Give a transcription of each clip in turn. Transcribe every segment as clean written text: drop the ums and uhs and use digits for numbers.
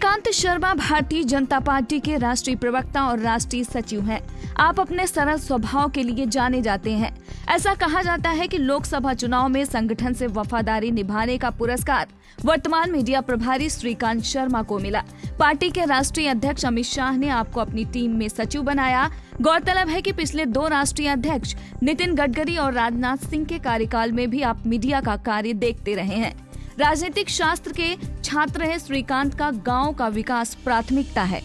Shrikant Sharma Bharatiya Janata party के राष्ट्रीय प्रवक्ता और राष्ट्रीय सचिव हैं। आप अपने सरल स्वभाव के लिए जाने जाते हैं। ऐसा कहा जाता है कि लोकसभा चुनाव में संगठन से वफादारी निभाने का पुरस्कार वर्तमान मीडिया प्रभारी श्रीकांत शर्मा को मिला। पार्टी के राष्ट्रीय अध्यक्ष अमित शाह ने आपको अपनी टीम में सचिव बनाया। गौरतलब है कि पिछले 2 राष्ट्रीय अध्यक्ष नितिन गडकरी और राजनाथ सिंह के कार्यकाल में भी आप मीडिया का कार्य देखते रहे हैं। राजनीतिक शास्त्र के छात्र रहे श्रीकांत का गांव का विकास प्राथमिकता है।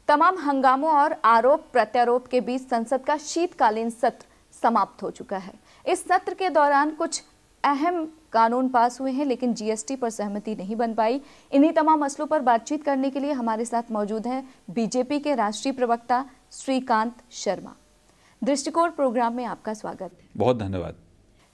तमाम हंगामों और आरोप प्रत्यारोप के बीच संसद का शीतकालीन सत्र समाप्त हो चुका है। इस सत्र के दौरान कुछ अहम कानून पास हुए हैं, लेकिन जीएसटी पर सहमति नहीं बन पाई। इन्हीं तमाम मसलों पर बातचीत करने के लिए हमारे साथ मौजूद हैं बीजेपी के राष्ट्रीय प्रवक्ता श्रीकांत शर्मा। दृष्टिकोण प्रोग्राम में आपका स्वागत है। बहुत धन्यवाद।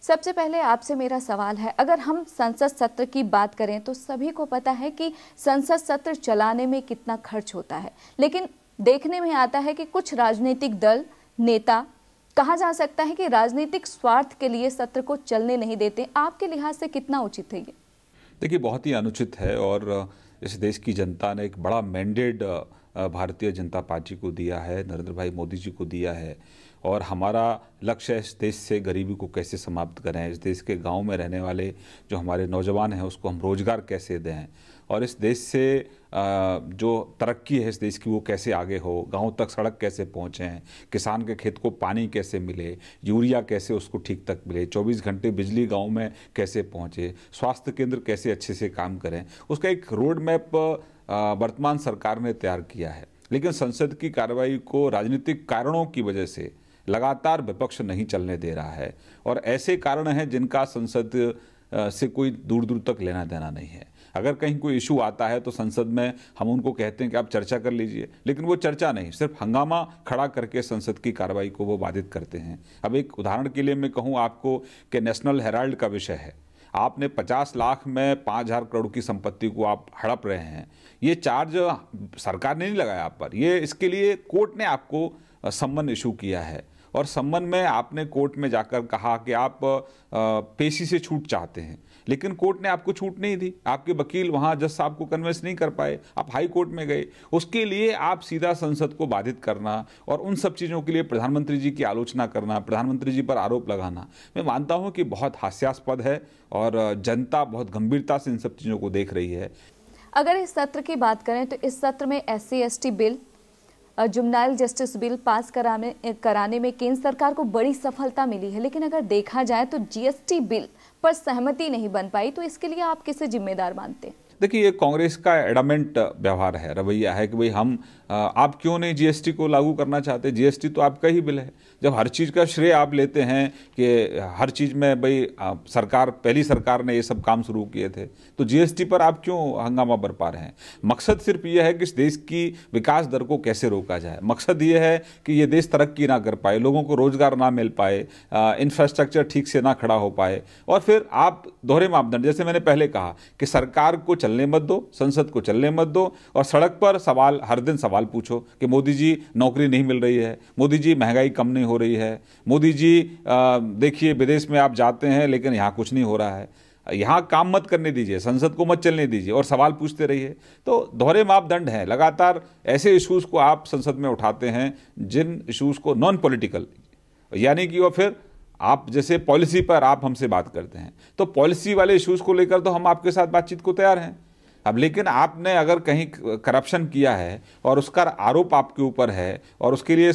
सबसे पहले आपसे मेरा सवाल है, अगर हम संसद सत्र की बात करें तो सभी को पता है कि संसद सत्र चलाने में कितना खर्च होता है, लेकिन देखने में आता है कि कुछ राजनीतिक दल, नेता, कहा जा सकता है कि राजनीतिक स्वार्थ के लिए सत्र को चलने नहीं देते। आपके लिहाज से कितना उचित है ये? देखिए, बहुत ही अनुचित है और इस देश की जनता ने एक बड़ा मैंडेट भारतीय जनता पार्टी को दिया है, नरेंद्र भाई मोदी जी को दिया है। और हमारा लक्ष्य है इस देश से गरीबी को कैसे समाप्त करें, इस देश के गांव में रहने वाले जो हमारे नौजवान हैं उसको हम रोजगार कैसे दें, और इस देश से जो तरक्की है इस देश की वो कैसे आगे हो, गांव तक सड़क कैसे पहुंचें, किसान के खेत को पानी कैसे मिले, यूरिया कैसे उसको ठीक तक मिले, 24 घंटे बिजली गांव में कैसे पहुंचे, स्वास्थ्य केंद्र कैसे अच्छे से काम करें, उसका एक रोड मैप वर्तमान सरकार ने तैयार किया है। लेकिन संसद की कार्रवाई को राजनीतिक कारणों की वजह से लगातार विपक्ष नहीं चलने दे रहा है, और ऐसे कारण हैं जिनका संसद से कोई दूर दूर तक लेना देना नहीं है। अगर कहीं कोई इशू आता है तो संसद में हम उनको कहते हैं कि आप चर्चा कर लीजिए, लेकिन वो चर्चा नहीं, सिर्फ हंगामा खड़ा करके संसद की कार्रवाई को वो बाधित करते हैं। अब एक उदाहरण के लिए मैं कहूँ आपको कि नेशनल हेराल्ड का विषय है, आपने 50 लाख में 5,000 करोड़ की संपत्ति को आप हड़प रहे हैं। ये चार्ज सरकार ने नहीं लगाया आप पर, ये इसके लिए कोर्ट ने आपको सम्मन इशू किया है, और सम्मन में आपने कोर्ट में जाकर कहा कि आप पेशी से छूट चाहते हैं, लेकिन कोर्ट ने आपको छूट नहीं दी। आपके वकील वहां जज साहब को कन्विंस नहीं कर पाए, आप हाई कोर्ट में गए। उसके लिए आप सीधा संसद को बाधित करना और उन सब चीज़ों के लिए प्रधानमंत्री जी की आलोचना करना, प्रधानमंत्री जी पर आरोप लगाना, मैं मानता हूं कि बहुत हास्यास्पद है और जनता बहुत गंभीरता से इन सब चीज़ों को देख रही है। अगर इस सत्र की बात करें तो इस सत्र में SC/ST bill, juvenile justice bill pass कराने में केंद्र सरकार को बड़ी सफलता मिली है, लेकिन अगर देखा जाए तो जीएसटी बिल पर सहमति नहीं बन पाई, तो इसके लिए आप किसे जिम्मेदार मानते हैं? देखिए, ये कांग्रेस का एडमेंट व्यवहार है, रवैया है कि भाई आप क्यों नहीं जीएसटी को लागू करना चाहते, जीएसटी तो आपका ही बिल है। जब हर चीज़ का श्रेय आप लेते हैं कि हर चीज़ में भाई सरकार, पहली सरकार ने ये सब काम शुरू किए थे, तो जीएसटी पर आप क्यों हंगामा बरपा रहे हैं? मकसद सिर्फ ये है कि इस देश की विकास दर को कैसे रोका जाए। मकसद ये है कि ये देश तरक्की ना कर पाए, लोगों को रोजगार ना मिल पाए, इंफ्रास्ट्रक्चर ठीक से ना खड़ा हो पाए, और फिर आप दोहरे मापदंड, जैसे मैंने पहले कहा कि सरकार को चलने मत दो, संसद को चलने मत दो, और सड़क पर सवाल, हर दिन सवाल पूछो कि मोदी जी नौकरी नहीं मिल रही है, मोदी जी महंगाई कम नहीं हो रही है, मोदी जी देखिए विदेश में आप जाते हैं लेकिन यहाँ कुछ नहीं हो रहा है। यहाँ काम मत करने दीजिए, संसद को मत चलने दीजिए और सवाल पूछते रहिए। तो दोहरे मापदंड हैं। लगातार ऐसे इश्यूज को आप संसद में उठाते हैं जिन इश्यूज को नॉन पॉलिटिकल, यानी कि, और फिर आप जैसे पॉलिसी पर आप हमसे बात करते हैं, तो पॉलिसी वाले इश्यूज को लेकर तो हम आपके साथ बातचीत को तैयार हैं। अब लेकिन आपने अगर कहीं करप्शन किया है और उसका आरोप आपके ऊपर है और उसके लिए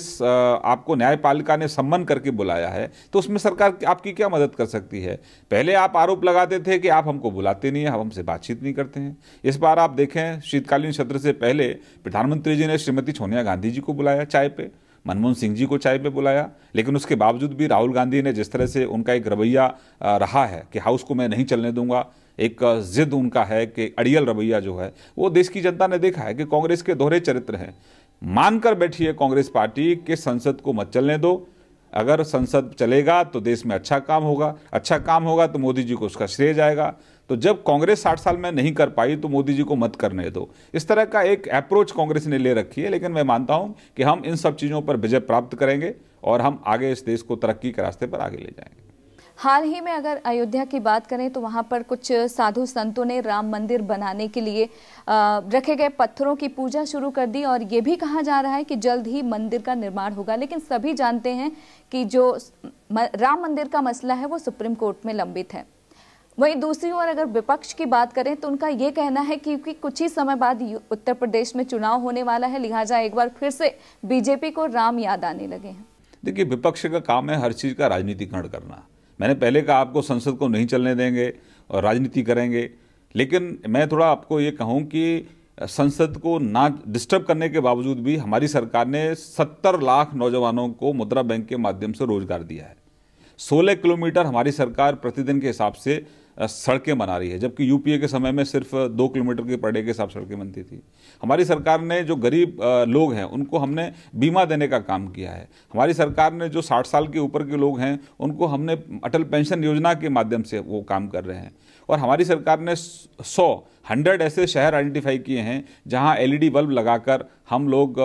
आपको न्यायपालिका ने सम्मन करके बुलाया है, तो उसमें सरकार आपकी क्या मदद कर सकती है? पहले आप आरोप लगाते थे कि आप हमको बुलाते नहीं हैं, हम हमसे बातचीत नहीं करते हैं। इस बार आप देखें, शीतकालीन सत्र से पहले प्रधानमंत्री जी ने श्रीमती सोनिया गांधी जी को बुलाया चाय पे, मनमोहन सिंह जी को चाय पे बुलाया, लेकिन उसके बावजूद भी राहुल गांधी ने जिस तरह से उनका एक रवैया रहा है कि हाउस को मैं नहीं चलने दूंगा, एक जिद उनका है कि अड़ियल रवैया जो है, वो देश की जनता ने देखा है कि कांग्रेस के दोहरे चरित्र हैं। मानकर बैठी है कांग्रेस पार्टी कि संसद को मत चलने दो, अगर संसद चलेगा तो देश में अच्छा काम होगा, अच्छा काम होगा तो मोदी जी को उसका श्रेय जाएगा। तो जब कांग्रेस 60 साल में नहीं कर पाई तो मोदी जी को मत करने दो, इस तरह का एक अप्रोच कांग्रेस ने ले रखी है। लेकिन मैं मानता हूं कि हम इन सब चीज़ों पर विजय प्राप्त करेंगे और हम आगे इस देश को तरक्की के रास्ते पर आगे ले जाएंगे। हाल ही में अगर अयोध्या की बात करें तो वहां पर कुछ साधु संतों ने राम मंदिर बनाने के लिए रखे गए पत्थरों की पूजा शुरू कर दी और ये भी कहा जा रहा है कि जल्द ही मंदिर का निर्माण होगा। लेकिन सभी जानते हैं कि जो राम मंदिर का मसला है वो सुप्रीम कोर्ट में लंबित है। वहीं दूसरी ओर अगर विपक्ष की बात करें तो उनका ये कहना है कि क्योंकि कुछ ही समय बाद उत्तर प्रदेश में चुनाव होने वाला है, लिहाजा एक बार फिर से बीजेपी को राम याद आने लगे हैं। देखिए, विपक्ष का काम है हर चीज़ का राजनीतिकरण करना। मैंने पहले कहा आपको संसद को नहीं चलने देंगे और राजनीति करेंगे, लेकिन मैं थोड़ा आपको ये कहूँ कि संसद को ना डिस्टर्ब करने के बावजूद भी हमारी सरकार ने 70 लाख नौजवानों को मुद्रा बैंक के माध्यम से रोजगार दिया है। 16 किलोमीटर हमारी सरकार प्रतिदिन के हिसाब से सड़कें बना रही है, जबकि यूपीए के समय में सिर्फ 2 किलोमीटर के पर डे के हिसाब सड़कें बनती थी। हमारी सरकार ने जो गरीब लोग हैं उनको हमने बीमा देने का काम किया है। हमारी सरकार ने जो 60 साल के ऊपर के लोग हैं उनको हमने अटल पेंशन योजना के माध्यम से वो काम कर रहे हैं। और हमारी सरकार ने 100 ऐसे शहर आइडेंटिफाई किए हैं जहां एलईडी बल्ब लगाकर हम लोग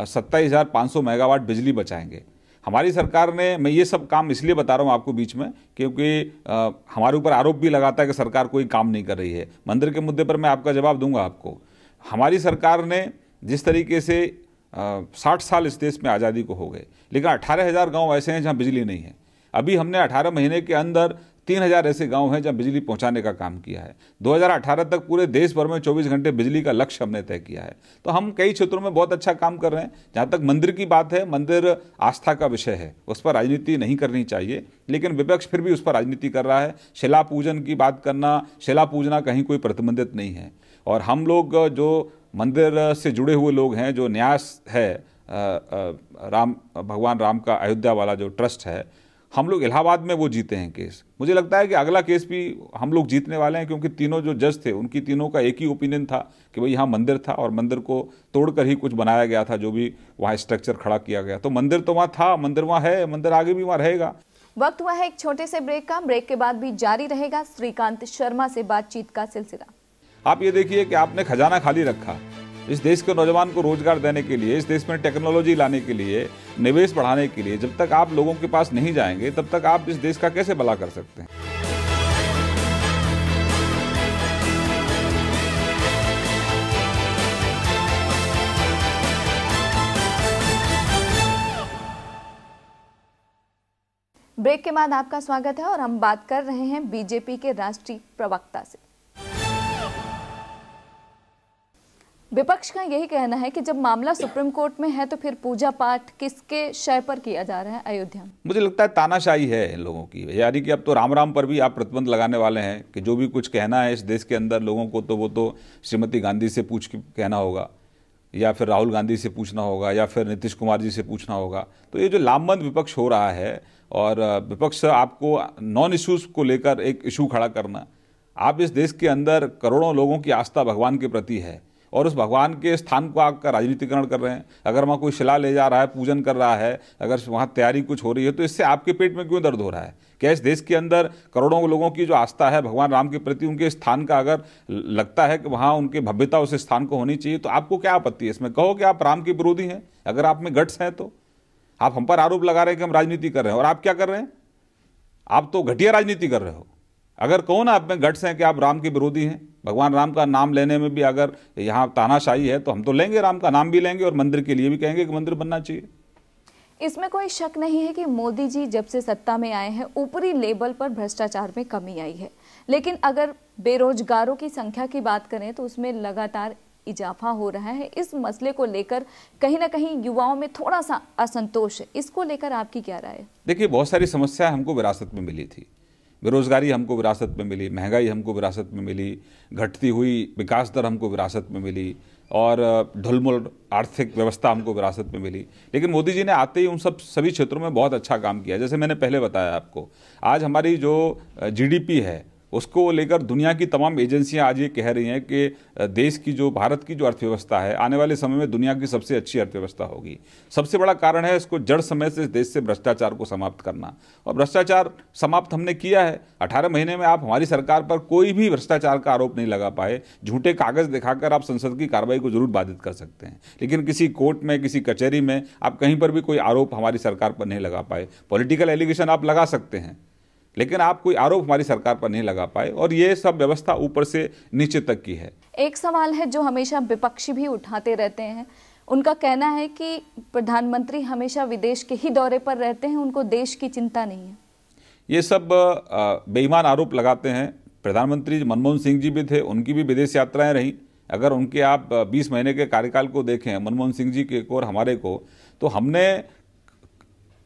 27,500 मेगावाट बिजली बचाएंगे। हमारी सरकार ने, मैं ये सब काम इसलिए बता रहा हूँ आपको बीच में क्योंकि हमारे ऊपर आरोप भी लगाता है कि सरकार कोई काम नहीं कर रही है। मंदिर के मुद्दे पर मैं आपका जवाब दूंगा आपको। हमारी सरकार ने जिस तरीके से 60 साल इस देश में आज़ादी को हो गए, लेकिन 18,000 गांव ऐसे हैं जहां बिजली नहीं है। अभी हमने 18 महीने के अंदर 3,000 ऐसे गांव हैं जहां बिजली पहुंचाने का काम किया है। 2018 तक पूरे देश भर में 24 घंटे बिजली का लक्ष्य हमने तय किया है। तो हम कई क्षेत्रों में बहुत अच्छा काम कर रहे हैं। जहां तक मंदिर की बात है, मंदिर आस्था का विषय है, उस पर राजनीति नहीं करनी चाहिए, लेकिन विपक्ष फिर भी उस पर राजनीति कर रहा है। शिला पूजन की बात करना, शिला पूजना कहीं कोई प्रतिबंधित नहीं है। और हम लोग जो मंदिर से जुड़े हुए लोग हैं, जो न्यास है भगवान राम का अयोध्या वाला जो ट्रस्ट है, हम लोग इलाहाबाद में वो जीते हैं केस। मुझे लगता है कि अगला केस भी हम लोग जीतने वाले हैं, क्योंकि तीनों जो जज थे उनकी तीनों का एक ही ओपिनियन था कि भाई यहाँ मंदिर था और मंदिर को तोड़कर ही कुछ बनाया गया था, जो भी वहाँ स्ट्रक्चर खड़ा किया गया। तो मंदिर तो वहाँ था, मंदिर वहाँ है, मंदिर आगे भी वहाँ रहेगा। वक्त हुआ है एक छोटे से ब्रेक का। ब्रेक के बाद भी जारी रहेगा श्रीकांत शर्मा से बातचीत का सिलसिला। आप ये देखिए कि आपने खजाना खाली रखा। इस देश के नौजवान को रोजगार देने के लिए, इस देश में टेक्नोलॉजी लाने के लिए, निवेश बढ़ाने के लिए जब तक आप लोगों के पास नहीं जाएंगे तब तक आप इस देश का कैसे भला कर सकते हैं। ब्रेक के बाद आपका स्वागत है और हम बात कर रहे हैं बीजेपी के राष्ट्रीय प्रवक्ता से। विपक्ष का यही कहना है कि जब मामला सुप्रीम कोर्ट में है तो फिर पूजा पाठ किसके शय पर किया जा रहा है अयोध्या में? मुझे लगता है तानाशाही है इन लोगों की, यानी कि अब तो राम राम पर भी आप प्रतिबंध लगाने वाले हैं कि जो भी कुछ कहना है इस देश के अंदर लोगों को, तो वो तो श्रीमती गांधी से पूछ के कहना होगा, या फिर राहुल गांधी से पूछना होगा, या फिर नीतीश कुमार जी से पूछना होगा। तो ये जो लामबंद विपक्ष हो रहा है, और विपक्ष आपको नॉन इश्यूज को लेकर एक इशू खड़ा करना, आप इस देश के अंदर करोड़ों लोगों की आस्था भगवान के प्रति है और उस भगवान के स्थान को आपका राजनीतिकरण कर रहे हैं। अगर वहाँ कोई शिला ले जा रहा है, पूजन कर रहा है, अगर वहाँ तैयारी कुछ हो रही है, तो इससे आपके पेट में क्यों दर्द हो रहा है? क्या इस देश के अंदर करोड़ों लोगों की जो आस्था है भगवान राम के प्रति, उनके स्थान का अगर लगता है कि वहाँ उनके भव्यता उस स्थान को होनी चाहिए, तो आपको क्या आपत्ति है इसमें? कहो कि आप राम के विरोधी हैं। अगर आप में गट्स हैं तो आप हम पर आरोप लगा रहे हैं कि हम राजनीति कर रहे हैं, और आप क्या कर रहे हैं? आप तो घटिया राजनीति कर रहे हो। अगर कहो ना आप में गट्स हैं कि आप राम के विरोधी हैं, भगवान राम का नाम लेने में भी अगर यहाँ तानाशाही है, तो हम तो लेंगे, राम का नाम भी लेंगे और मंदिर के लिए भी कहेंगे कि मंदिर बनना चाहिए। इसमें कोई शक नहीं है कि मोदी जी जब से सत्ता में आए हैं ऊपरी लेवल पर भ्रष्टाचार में कमी आई है, लेकिन अगर बेरोजगारों की संख्या की बात करें तो उसमें लगातार इजाफा हो रहा है। इस मसले को लेकर कहीं ना कहीं युवाओं में थोड़ा सा असंतोष है, इसको लेकर आपकी क्या राय है? देखिए, बहुत सारी समस्याएं हमको विरासत में मिली थी। बेरोजगारी हमको विरासत में मिली, महंगाई हमको विरासत में मिली, घटती हुई विकास दर हमको विरासत में मिली, और ढुलमुल आर्थिक व्यवस्था हमको विरासत में मिली। लेकिन मोदी जी ने आते ही उन सभी क्षेत्रों में बहुत अच्छा काम किया। जैसे मैंने पहले बताया आपको, आज हमारी जो जीडीपी है उसको लेकर दुनिया की तमाम एजेंसियां आज ये कह रही हैं कि देश की जो, भारत की जो अर्थव्यवस्था है आने वाले समय में दुनिया की सबसे अच्छी अर्थव्यवस्था होगी। सबसे बड़ा कारण है इसको जड़ समय से इस देश से भ्रष्टाचार को समाप्त करना, और भ्रष्टाचार समाप्त हमने किया है। 18 महीने में आप हमारी सरकार पर कोई भी भ्रष्टाचार का आरोप नहीं लगा पाए। झूठे कागज दिखाकर आप संसद की कार्रवाई को जरूर बाधित कर सकते हैं, लेकिन किसी कोर्ट में, किसी कचहरी में आप कहीं पर भी कोई आरोप हमारी सरकार पर नहीं लगा पाए। पॉलिटिकल एलिगेशन आप लगा सकते हैं, लेकिन आप कोई आरोप हमारी सरकार पर नहीं लगा पाए, और ये सब व्यवस्था ऊपर से नीचे तक की है। एक सवाल है जो हमेशा विपक्षी भी उठाते रहते हैं, उनका कहना है कि प्रधानमंत्री हमेशा विदेश के ही दौरे पर रहते हैं, उनको देश की चिंता नहीं है। ये सब बेईमान आरोप लगाते हैं। प्रधानमंत्री मनमोहन सिंह जी भी थे, उनकी भी विदेश यात्राएं रहीं। अगर उनके आप 20 महीने के कार्यकाल को देखें, मनमोहन सिंह जी के और हमारे को, तो हमने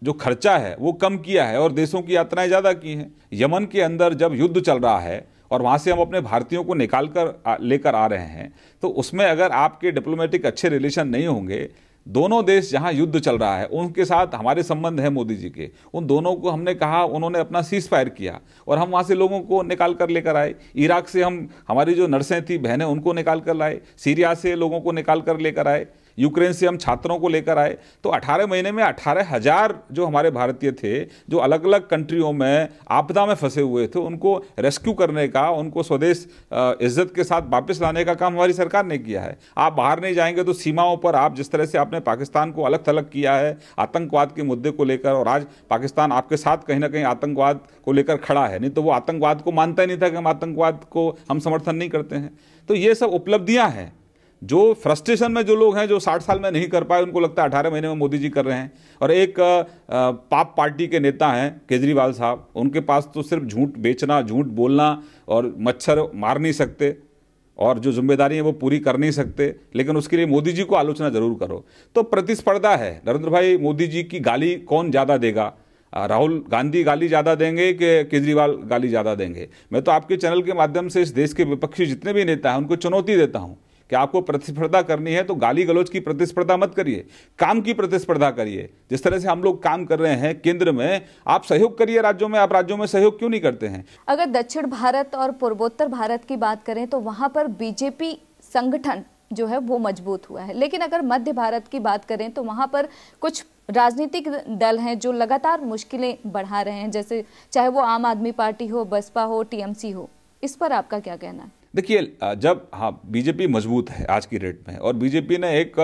जो खर्चा है वो कम किया है और देशों की यात्राएं ज़्यादा की हैं। यमन के अंदर जब युद्ध चल रहा है और वहाँ से हम अपने भारतीयों को निकाल कर लेकर आ रहे हैं, तो उसमें अगर आपके डिप्लोमेटिक अच्छे रिलेशन नहीं होंगे, दोनों देश जहां युद्ध चल रहा है उनके साथ हमारे संबंध है मोदी जी के, उन दोनों को हमने कहा, उन्होंने अपना सीज फायर किया और हम वहां से लोगों को निकाल कर लेकर आए। इराक से हम हमारी जो नर्सें थी, बहनें, उनको निकाल कर लाए। सीरिया से लोगों को निकाल कर लेकर आए। यूक्रेन से हम छात्रों को लेकर आए। तो 18 महीने में 18,000 जो हमारे भारतीय थे, जो अलग अलग कंट्रियों में आपदा में फंसे हुए थे, उनको रेस्क्यू करने का, उनको स्वदेश इज्जत के साथ वापस लाने का काम हमारी सरकार ने किया है। आप बाहर नहीं जाएंगे तो सीमाओं पर आप जिस तरह से आपने पाकिस्तान को अलग थलग किया है आतंकवाद के मुद्दे को लेकर, और आज पाकिस्तान आपके साथ कहीं ना कहीं आतंकवाद को लेकर खड़ा है, नहीं तो वो आतंकवाद को मानता ही नहीं था कि हम आतंकवाद को हम समर्थन नहीं करते हैं। तो ये सब उपलब्धियां हैं। जो फ्रस्ट्रेशन में जो लोग हैं, जो 60 साल में नहीं कर पाए, उनको लगता है 18 महीने में मोदी जी कर रहे हैं। और एक पाप पार्टी के नेता हैं केजरीवाल साहब, उनके पास तो सिर्फ झूठ बेचना, झूठ बोलना और मच्छर मार नहीं सकते और जो जिम्मेदारी है वो पूरी कर नहीं सकते, लेकिन उसके लिए मोदी जी को आलोचना जरूर करो। तो प्रतिस्पर्धा है। नरेंद्र भाई, मोदी जी की गाली कौन ज़्यादा देगा? राहुल गांधी गाली ज़्यादा देंगे कि केजरीवाल गाली ज़्यादा देंगे? मैं तो आपके चैनल के माध्यम से इस देश के विपक्षी जितने भी नेता हैं उनको चुनौती देता हूं कि आपको प्रतिस्पर्धा करनी है तो गाली गलौज की प्रतिस्पर्धा मत करिए, काम की प्रतिस्पर्धा करिए। जिस तरह से हम लोग काम कर रहे हैं केंद्र में, आप सहयोग करिए राज्यों में। आप राज्यों में सहयोग क्यों नहीं करते हैं? अगर दक्षिण भारत और पूर्वोत्तर भारत की बात करें तो वहां पर बीजेपी संगठन जो है वो मजबूत हुआ है, लेकिन अगर मध्य भारत की बात करें तो वहां पर कुछ राजनीतिक दल हैं जो लगातार मुश्किलें बढ़ा रहे हैं, जैसे चाहे वो आम आदमी पार्टी हो, बसपा हो, टीएमसी हो। इस पर आपका क्या कहना है? देखिए, जब बीजेपी मजबूत है आज की डेट में, और बीजेपी ने एक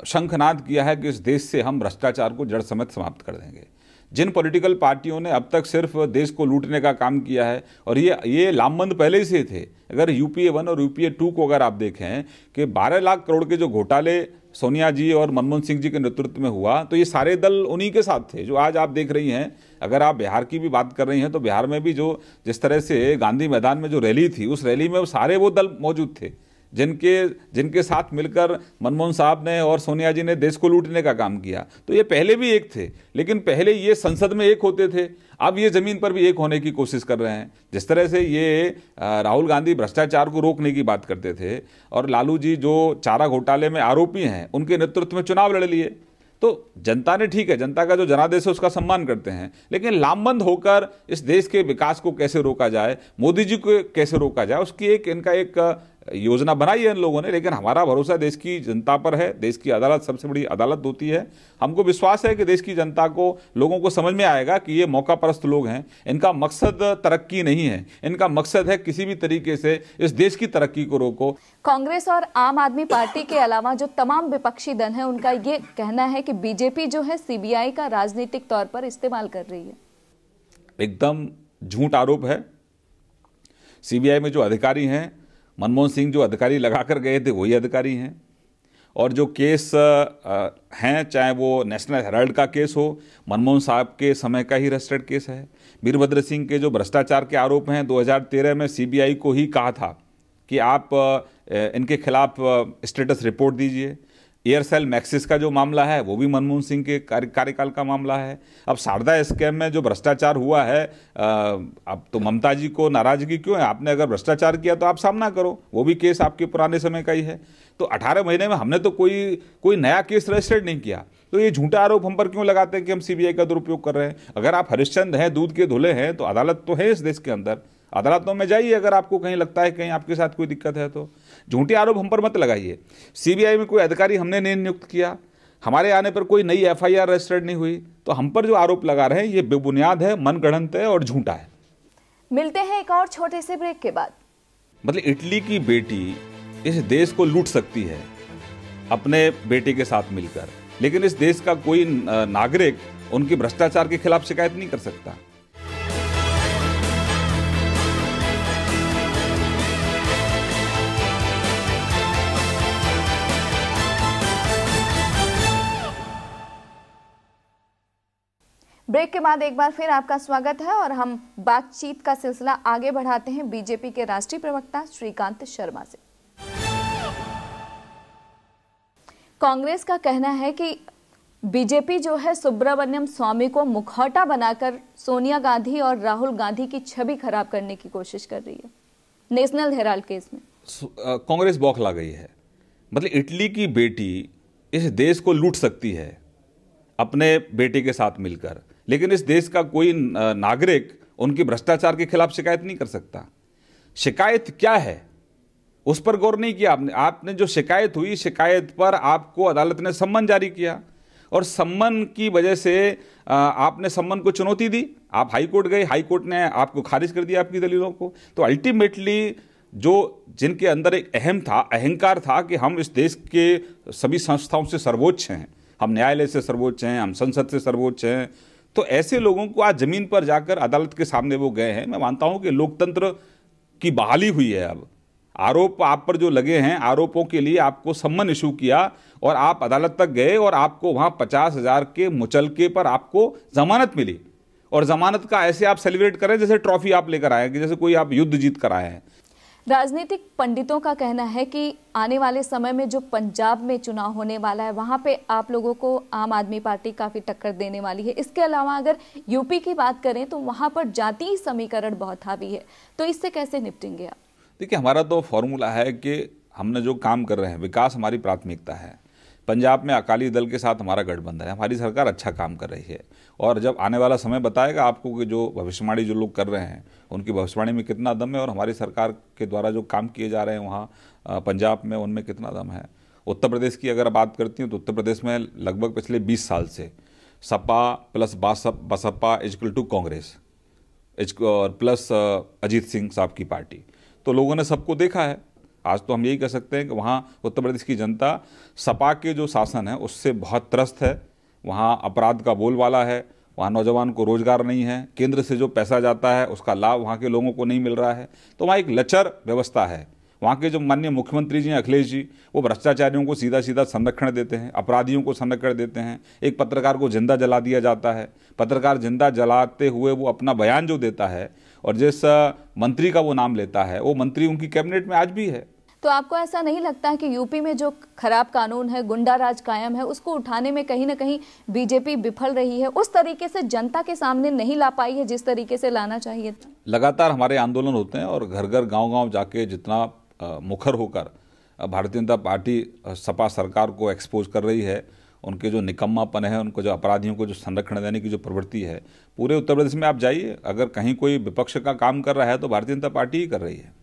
शंखनाद किया है कि इस देश से हम भ्रष्टाचार को जड़ समेत समाप्त कर देंगे। जिन पॉलिटिकल पार्टियों ने अब तक सिर्फ देश को लूटने का काम किया है, और ये लामबंद पहले से थे। अगर यूपीए 1 और यूपीए 2 को अगर आप देखें कि 12 लाख करोड़ के जो घोटाले सोनिया जी और मनमोहन सिंह जी के नेतृत्व में हुआ, तो ये सारे दल उन्हीं के साथ थे जो आज आप देख रही हैं। अगर आप बिहार की भी बात कर रही हैं तो बिहार में भी जो जिस तरह से गांधी मैदान में जो रैली थी, उस रैली में सारे वो दल मौजूद थे जिनके साथ मिलकर मनमोहन साहब ने और सोनिया जी ने देश को लूटने का काम किया। तो ये पहले भी एक थे, लेकिन पहले ये संसद में एक होते थे, अब ये जमीन पर भी एक होने की कोशिश कर रहे हैं। जिस तरह से ये राहुल गांधी भ्रष्टाचार को रोकने की बात करते थे और लालू जी जो चारा घोटाले में आरोपी हैं, उनके नेतृत्व में चुनाव लड़ लिए, तो जनता ने, ठीक है, जनता का जो जनादेश है उसका सम्मान करते हैं, लेकिन लामबंद होकर इस देश के विकास को कैसे रोका जाए, मोदी जी को कैसे रोका जाए, उसकी इनका एक योजना बनाई है इन लोगों ने। लेकिन हमारा भरोसा देश की जनता पर है। देश की अदालत सबसे बड़ी अदालत होती है। हमको विश्वास है कि देश की जनता को, लोगों को समझ में आएगा कि ये मौका परस्त लोग हैं। इनका मकसद तरक्की नहीं है, इनका मकसद है किसी भी तरीके से इस देश की तरक्की को रोको। कांग्रेस और आम आदमी पार्टी के अलावा जो तमाम विपक्षी दल हैं, उनका ये कहना है कि बीजेपी जो है सीबीआई का राजनीतिक तौर पर इस्तेमाल कर रही है। एकदम झूठ आरोप है। सीबीआई में जो अधिकारी हैं, मनमोहन सिंह जो अधिकारी लगाकर गए थे वही अधिकारी हैं, और जो केस हैं, चाहे वो नेशनल हेराल्ड का केस हो, मनमोहन साहब के समय का ही रजिस्टर्ड केस है। वीरभद्र सिंह के जो भ्रष्टाचार के आरोप हैं, 2013 में सीबीआई को ही कहा था कि आप इनके खिलाफ स्टेटस रिपोर्ट दीजिए। एयरसेल मैक्सिस का जो मामला है वो भी मनमोहन सिंह के कार्यकाल का मामला है। अब शारदा स्कैम में जो भ्रष्टाचार हुआ है, अब तो ममता जी को नाराजगी क्यों है? आपने अगर भ्रष्टाचार किया तो आप सामना करो, वो भी केस आपके पुराने समय का ही है। तो 18 महीने में हमने तो कोई नया केस रजिस्टर्ड नहीं किया। तो ये झूठा आरोप हम पर क्यों लगाते हैं कि हम सीबीआई का दुरुपयोग कर रहे हैं? अगर आप हरिश्चंद्र हैं, दूध के धुले हैं, तो अदालत तो है इस देश के अंदर, अदालतों में जाइए अगर आपको कहीं लगता है कहीं आपके साथ कोई दिक्कत है तो। झूठे आरोप हम पर मत लगाइए। सीबीआई में कोई अधिकारी हमने नहीं नियुक्त किया, हमारे आने पर कोई नई एफआईआर रजिस्टर्ड नहीं हुई, तो हम पर जो आरोप लगा रहे हैं ये बेबुनियाद है, मनगढ़ंत है और झूठा है। मिलते हैं एक और छोटे से ब्रेक के बाद। मतलब इटली की बेटी इस देश को लूट सकती है अपने बेटे के साथ मिलकर, लेकिन इस देश का कोई नागरिक उनकी भ्रष्टाचार के खिलाफ शिकायत नहीं कर सकता। ब्रेक के बाद एक बार फिर आपका स्वागत है और हम बातचीत का सिलसिला आगे बढ़ाते हैं बीजेपी के राष्ट्रीय प्रवक्ता श्रीकांत शर्मा से। कांग्रेस का कहना है कि बीजेपी जो है सुब्रमण्यम स्वामी को मुखौटा बनाकर सोनिया गांधी और राहुल गांधी की छवि खराब करने की कोशिश कर रही है नेशनल हेराल्ड केस में। कांग्रेस बौखला गई है। मतलब इटली की बेटी इस देश को लूट सकती है अपने बेटे के साथ मिलकर, लेकिन इस देश का कोई नागरिक उनकी भ्रष्टाचार के खिलाफ शिकायत नहीं कर सकता। शिकायत क्या है उस पर गौर नहीं किया आपने। आपने जो शिकायत हुई, शिकायत पर आपको अदालत ने सम्मन जारी किया और सम्मन की वजह से आपने सम्मन को चुनौती दी। आप हाई कोर्ट गए, हाई कोर्ट ने आपको खारिज कर दिया आपकी दलीलों को। तो अल्टीमेटली जो जिनके अंदर एक अहंकार था कि हम इस देश के सभी संस्थाओं से सर्वोच्च हैं, हम न्यायालय से सर्वोच्च हैं, हम संसद से सर्वोच्च हैं, तो ऐसे लोगों को आज जमीन पर जाकर अदालत के सामने वो गए हैं। मैं मानता हूं कि लोकतंत्र की बहाली हुई है। अब आरोप आप पर जो लगे हैं, आरोपों के लिए आपको सम्मन इशू किया और आप अदालत तक गए और आपको वहां 50,000 के मुचलके पर आपको जमानत मिली। और जमानत का ऐसे आप सेलिब्रेट करें जैसे ट्रॉफी आप लेकर आए, कि जैसे कोई आप युद्ध जीत कर आए हैं। राजनीतिक पंडितों का कहना है कि आने वाले समय में जो पंजाब में चुनाव होने वाला है वहां पे आप लोगों को आम आदमी पार्टी काफी टक्कर देने वाली है। इसके अलावा अगर यूपी की बात करें तो वहां पर जातीय समीकरण बहुत हावी है, तो इससे कैसे निपटेंगे आप? देखिए, हमारा तो फॉर्मूला है कि हमने जो काम कर रहे हैं, विकास हमारी प्राथमिकता है। पंजाब में अकाली दल के साथ हमारा गठबंधन है, हमारी सरकार अच्छा काम कर रही है। और जब आने वाला समय बताएगा आपको कि जो भविष्यवाणी जो लोग कर रहे हैं उनकी भविष्यवाणी में कितना दम है और हमारी सरकार के द्वारा जो काम किए जा रहे हैं वहाँ पंजाब में उनमें कितना दम है। उत्तर प्रदेश की अगर बात करती हूँ तो उत्तर प्रदेश में लगभग पिछले 20 साल से Sapa plus Baspa equal to Congress और प्लस अजीत सिंह साहब की पार्टी, तो लोगों ने सबको देखा है। आज तो हम यही कह सकते हैं कि वहाँ उत्तर प्रदेश की जनता सपा के जो शासन है उससे बहुत त्रस्त है। वहाँ अपराध का बोलबाला है, वहाँ नौजवान को रोजगार नहीं है, केंद्र से जो पैसा जाता है उसका लाभ वहाँ के लोगों को नहीं मिल रहा है। तो वहाँ एक लचर व्यवस्था है। वहाँ के जो माननीय मुख्यमंत्री जी हैं अखिलेश जी, वो भ्रष्टाचारियों को सीधा सीधा संरक्षण देते हैं, अपराधियों को संरक्षण देते हैं। एक पत्रकार को जिंदा जला दिया जाता है, पत्रकार जिंदा जलाते हुए वो अपना बयान जो देता है और जिस मंत्री का वो नाम लेता है वो मंत्री उनकी कैबिनेट में आज भी है। तो आपको ऐसा नहीं लगता है कि यूपी में जो खराब कानून है, गुंडा राज कायम है, उसको उठाने में कहीं ना कहीं बीजेपी विफल रही है, उस तरीके से जनता के सामने नहीं ला पाई है जिस तरीके से लाना चाहिए था? लगातार हमारे आंदोलन होते हैं और घर घर गाँव जाके जितना मुखर होकर भारतीय जनता पार्टी सपा सरकार को एक्सपोज कर रही है, उनके जो निकम्मापन है, उनको जो अपराधियों को जो संरक्षण देने की जो प्रवृत्ति है, पूरे उत्तर प्रदेश में आप जाइए, अगर कहीं कोई विपक्ष का काम कर रहा है तो भारतीय जनता पार्टी ही कर रही है।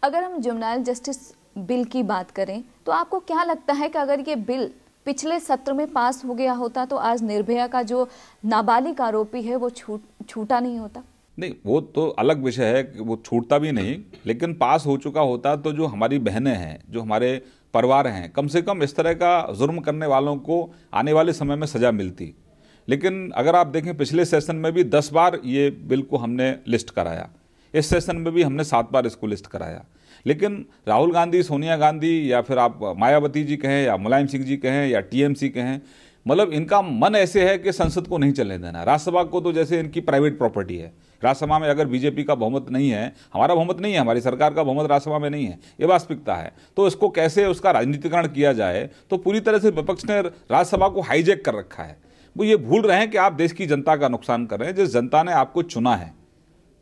अगर हम जुवेनाइल जस्टिस बिल की बात करें तो आपको क्या लगता है कि अगर ये बिल पिछले सत्र में पास हो गया होता तो आज निर्भया का जो नाबालिग आरोपी है वो छूटा नहीं होता? नहीं, वो तो अलग विषय है कि वो छूटता भी नहीं, लेकिन पास हो चुका होता तो जो हमारी बहनें हैं, जो हमारे परिवार हैं, कम से कम इस तरह का जुर्म करने वालों को आने वाले समय में सजा मिलती। लेकिन अगर आप देखें पिछले सेशन में भी 10 बार ये बिल को हमने लिस्ट कराया, इस सेशन में भी हमने 7 बार इसको लिस्ट कराया। लेकिन राहुल गांधी, सोनिया गांधी या फिर आप मायावती जी कहें या मुलायम सिंह जी कहें या टीएमसी कहें, मतलब इनका मन ऐसे है कि संसद को नहीं चलने देना। राज्यसभा को तो जैसे इनकी प्राइवेट प्रॉपर्टी है। राज्यसभा में अगर बीजेपी का बहुमत नहीं है, हमारा बहुमत नहीं है, हमारी सरकार का बहुमत राज्यसभा में नहीं है, ये वास्तविकता है, तो इसको कैसे उसका राजनीतिकरण किया जाए, तो पूरी तरह से विपक्ष ने राज्यसभा को हाईजैक कर रखा है। वो ये भूल रहे हैं कि आप देश की जनता का नुकसान कर रहे हैं, जिस जनता ने आपको चुना है।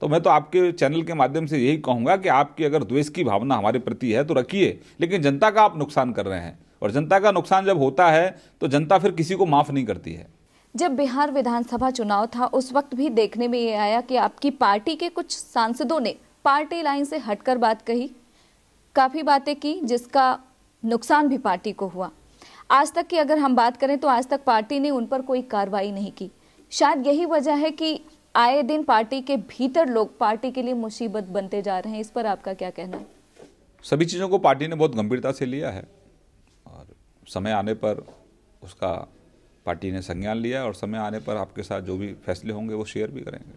तो मैं तो आपके चैनल के माध्यम से यही कहूंगा कि आपकी अगर द्वेष की भावना हमारे प्रति है तो रखिए, लेकिन जनता का आप नुकसान कर रहे हैं, और जनता का नुकसान जब होता है तो जनता फिर किसी को माफ नहीं करती है। जब बिहार विधानसभा चुनाव था उस वक्त भी देखने में ये आया कि आपकी पार्टी के कुछ सांसदों ने पार्टी लाइन से हटकर बात कही, काफी बातें की, जिसका नुकसान भी पार्टी को हुआ। आज तक की अगर हम बात करें तो आज तक पार्टी ने उन पर कोई कार्रवाई नहीं की। शायद यही वजह है कि आए दिन पार्टी के भीतर लोग पार्टी के लिए मुसीबत बनते जा रहे हैं। इस पर आपका क्या कहना है? सभी चीज़ों को पार्टी ने बहुत गंभीरता से लिया है और समय आने पर उसका पार्टी ने संज्ञान लिया और समय आने पर आपके साथ जो भी फैसले होंगे वो शेयर भी करेंगे।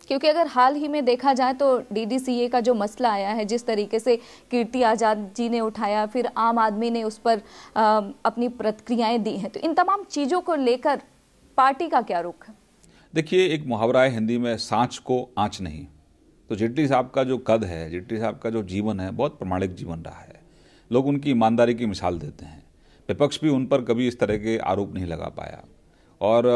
क्योंकि अगर हाल ही में देखा जाए तो डीडीसीए का जो मसला आया है, जिस तरीके से कीर्ति आजाद जी ने उठाया, फिर आम आदमी ने उस पर अपनी प्रतिक्रियाएं दी हैं, तो इन तमाम चीज़ों को लेकर पार्टी का क्या रुख है? देखिए, एक मुहावरा है हिंदी में, सांच को आँच नहीं। तो जेटली साहब का जो कद है, जेटली साहब का जो जीवन है, बहुत प्रामाणिक जीवन रहा है। लोग उनकी ईमानदारी की मिसाल देते हैं। विपक्ष भी उन पर कभी इस तरह के आरोप नहीं लगा पाया। और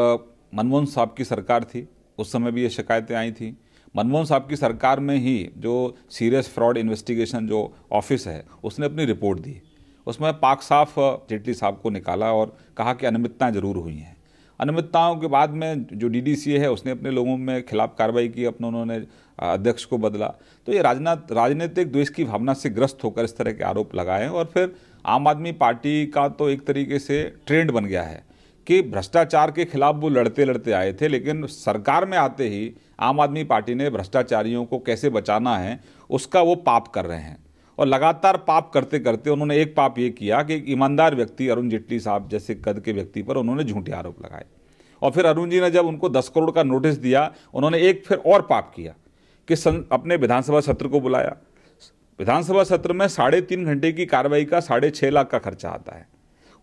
मनमोहन साहब की सरकार थी, उस समय भी ये शिकायतें आई थी। मनमोहन साहब की सरकार में ही जो सीरियस फ्रॉड इन्वेस्टिगेशन जो ऑफिस है, उसने अपनी रिपोर्ट दी। उसमें पाक साफ जेटली साहब को निकाला और कहा कि अनियमितताएं जरूर हुई हैं। अनियमितताओं के बाद में जो डीडीसीए है, उसने अपने लोगों में खिलाफ कार्रवाई की, अपने उन्होंने अध्यक्ष को बदला। तो ये राजनीतिक द्वेष की भावना से ग्रस्त होकर इस तरह के आरोप लगाए। और फिर आम आदमी पार्टी का तो एक तरीके से ट्रेंड बन गया है कि भ्रष्टाचार के खिलाफ वो लड़ते लड़ते आए थे, लेकिन सरकार में आते ही आम आदमी पार्टी ने भ्रष्टाचारियों को कैसे बचाना है उसका वो पाप कर रहे हैं। और लगातार पाप करते करते उन्होंने एक पाप ये किया कि एक ईमानदार व्यक्ति अरुण जेटली साहब जैसे कद के व्यक्ति पर उन्होंने झूठे आरोप लगाए। और फिर अरुण जी ने जब उनको 10 करोड़ का नोटिस दिया, उन्होंने एक फिर और पाप किया कि अपने विधानसभा सत्र को बुलाया। विधानसभा सत्र में 3.5 घंटे की कार्रवाई का 6.5 लाख का खर्चा आता है।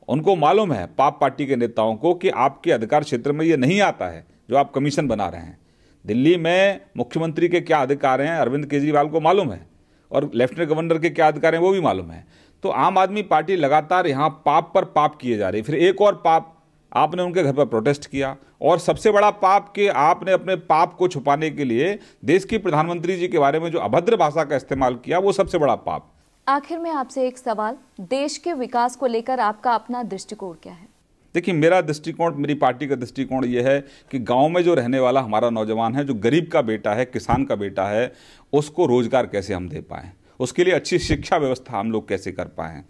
उनको मालूम है, पाप पार्टी के नेताओं को, कि आपके अधिकार क्षेत्र में ये नहीं आता है जो आप कमीशन बना रहे हैं। दिल्ली में मुख्यमंत्री के क्या अधिकार हैं अरविंद केजरीवाल को मालूम है, और लेफ्टिनेंट गवर्नर के क्या अधिकार हैं वो भी मालूम है। तो आम आदमी पार्टी लगातार यहाँ पाप पर पाप किए जा रही। फिर एक और पाप, आपने उनके घर पर प्रोटेस्ट किया। और सबसे बड़ा पाप कि आपने अपने पाप को छुपाने के लिए देश की प्रधानमंत्री जी के बारे में जो अभद्र भाषा का इस्तेमाल किया, वो सबसे बड़ा पाप। आखिर में आपसे एक सवाल, देश के विकास को लेकर आपका अपना दृष्टिकोण क्या है? देखिए, मेरा दृष्टिकोण, मेरी पार्टी का दृष्टिकोण ये है कि गांव में जो रहने वाला हमारा नौजवान है, जो गरीब का बेटा है, किसान का बेटा है, उसको रोजगार कैसे हम दे पाएं, उसके लिए अच्छी शिक्षा व्यवस्था हम लोग कैसे कर पाएं,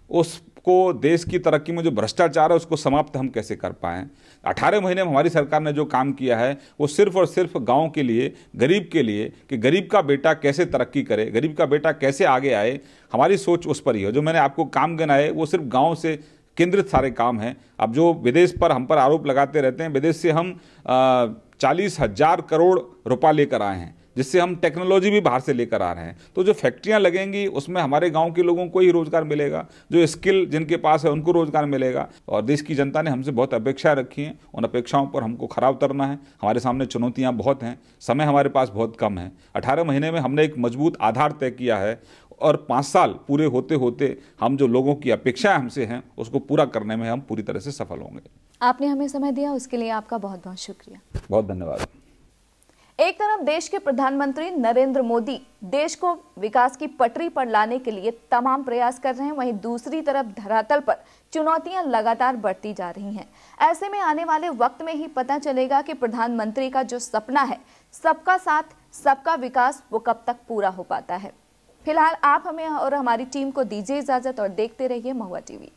उसको देश की तरक्की में जो भ्रष्टाचार है उसको समाप्त हम कैसे कर पाएं। 18 महीने में हमारी सरकार ने जो काम किया है वो सिर्फ और सिर्फ गांव के लिए, गरीब के लिए, कि गरीब का बेटा कैसे तरक्की करे, गरीब का बेटा कैसे आगे आए, हमारी सोच उस पर ही हो। जो मैंने आपको काम गिनाए वो सिर्फ गाँव से केंद्रित सारे काम हैं। अब जो विदेश पर हम पर आरोप लगाते रहते हैं, विदेश से हम 40,000 करोड़ रुपया लेकर आए हैं, जिससे हम टेक्नोलॉजी भी बाहर से लेकर आ रहे हैं। तो जो फैक्ट्रियां लगेंगी उसमें हमारे गांव के लोगों को ही रोजगार मिलेगा, जो स्किल जिनके पास है उनको रोजगार मिलेगा। और देश की जनता ने हमसे बहुत अपेक्षाएं रखी हैं, उन अपेक्षाओं पर हमको खरा उतरना है। हमारे सामने चुनौतियां बहुत हैं, समय हमारे पास बहुत कम है। 18 महीने में हमने एक मजबूत आधार तय किया है, और 5 साल पूरे होते होते हम जो लोगों की अपेक्षाएं हमसे हैं उसको पूरा करने में हम पूरी तरह से सफल होंगे। आपने हमें समय दिया, उसके लिए आपका बहुत बहुत शुक्रिया। बहुत धन्यवाद। एक तरफ देश के प्रधानमंत्री नरेंद्र मोदी देश को विकास की पटरी पर लाने के लिए तमाम प्रयास कर रहे हैं, वहीं दूसरी तरफ धरातल पर चुनौतियां लगातार बढ़ती जा रही हैं। ऐसे में आने वाले वक्त में ही पता चलेगा कि प्रधानमंत्री का जो सपना है, सबका साथ सबका विकास, वो कब तक पूरा हो पाता है। फिलहाल आप हमें और हमारी टीम को दीजिए इजाजत और देखते रहिए महुआ टीवी।